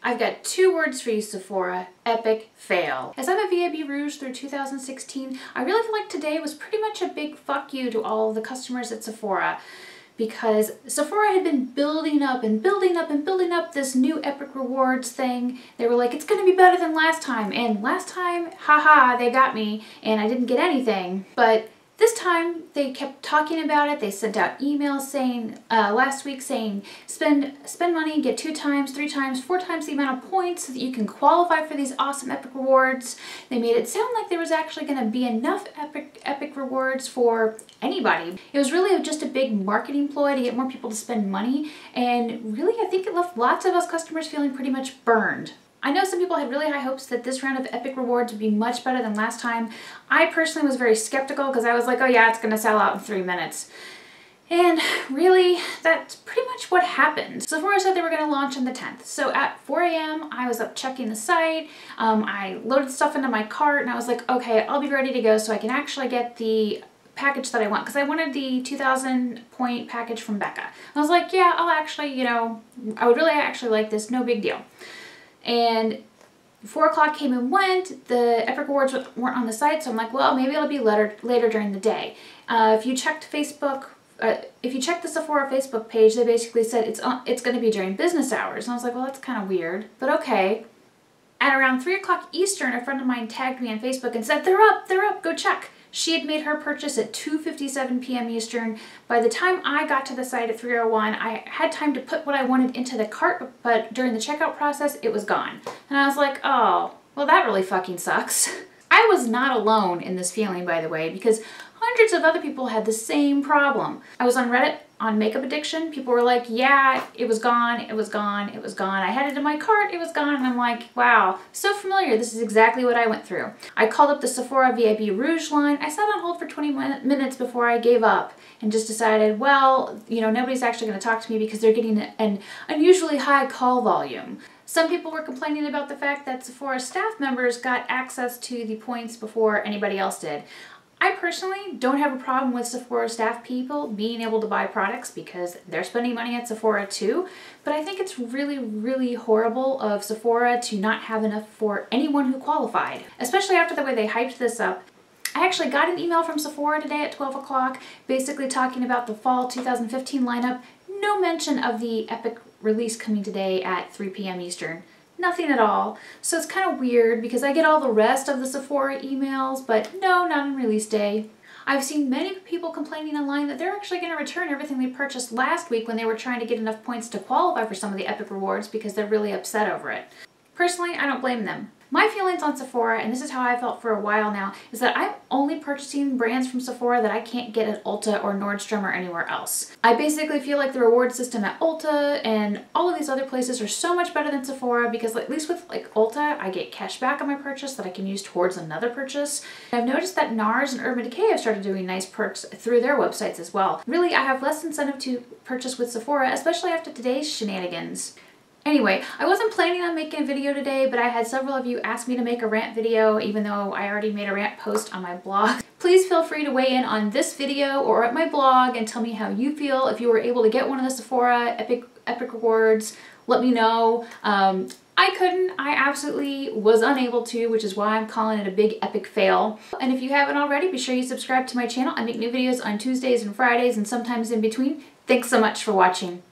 I've got two words for you, Sephora: epic fail. As I'm a VIB Rouge through 2016, I really feel like today was pretty much a big fuck you to all of the customers at Sephora, because Sephora had been building up and building up and building up this new epic rewards thing. They were like, it's gonna be better than last time, and last time, haha, they got me and I didn't get anything. But this time they kept talking about it. They sent out emails saying, last week saying, spend money, get 2 times, 3 times, 4 times the amount of points so that you can qualify for these awesome epic rewards. They made it sound like there was actually going to be enough epic rewards for anybody. It was really just a big marketing ploy to get more people to spend money, and really I think it left lots of us customers feeling pretty much burned. I know some people had really high hopes that this round of epic rewards would be much better than last time. I personally was very skeptical because I was like, oh yeah, it's gonna sell out in 3 minutes. And really, that's pretty much what happened. Sephora said they were gonna launch on the 10th. So at 4 a.m., I was up checking the site. I loaded stuff into my cart and I was like, okay, I'll be ready to go so I can actually get the package that I want, because I wanted the 2,000 point package from Becca. I was like, yeah, I'll actually, you know, I would really actually like this, no big deal. And 4 o'clock came and went, the epic rewards weren't on the site, so I'm like, well, maybe it'll be later during the day. If you checked Facebook, if you check the Sephora Facebook page, they basically said it's going to be during business hours. And I was like, well, that's kind of weird, but okay. At around 3 o'clock Eastern, a friend of mine tagged me on Facebook and said, they're up, go check. She had made her purchase at 2:57 p.m. Eastern. By the time I got to the site at 3:01, I had time to put what I wanted into the cart, but during the checkout process, it was gone. And I was like, oh, well, that really fucking sucks. I was not alone in this feeling, by the way, because hundreds of other people had the same problem. I was on Reddit on makeup addiction. People were like, yeah, it was gone, it was gone, it was gone. I had it in my cart, it was gone. And I'm like, wow, so familiar. This is exactly what I went through. I called up the Sephora VIB Rouge line. I sat on hold for 20 minutes before I gave up and just decided, well, you know, nobody's actually going to talk to me because they're getting an unusually high call volume. Some people were complaining about the fact that Sephora staff members got access to the points before anybody else did. I personally don't have a problem with Sephora staff people being able to buy products because they're spending money at Sephora too, but I think it's really, really horrible of Sephora to not have enough for anyone who qualified, especially after the way they hyped this up. I actually got an email from Sephora today at 12 o'clock basically talking about the fall 2015 lineup. No mention of the epic release coming today at 3 p.m. Eastern. Nothing at all. So it's kind of weird because I get all the rest of the Sephora emails, but no, not on release day. I've seen many people complaining online that they're actually going to return everything they purchased last week when they were trying to get enough points to qualify for some of the epic rewards because they're really upset over it. Personally, I don't blame them. My feelings on Sephora, and this is how I felt for a while now, is that I'm only purchasing brands from Sephora that I can't get at Ulta or Nordstrom or anywhere else. I basically feel like the reward system at Ulta and all of these other places are so much better than Sephora because at least with like Ulta, I get cash back on my purchase that I can use towards another purchase. I've noticed that NARS and Urban Decay have started doing nice perks through their websites as well. Really, I have less incentive to purchase with Sephora, especially after today's shenanigans. Anyway, I wasn't planning on making a video today, but I had several of you ask me to make a rant video, even though I already made a rant post on my blog. Please feel free to weigh in on this video or at my blog and tell me how you feel. If you were able to get one of the Sephora epic rewards, let me know. I couldn't. I absolutely was unable to, which is why I'm calling it a big epic fail. And if you haven't already, be sure you subscribe to my channel. I make new videos on Tuesdays and Fridays and sometimes in between. Thanks so much for watching.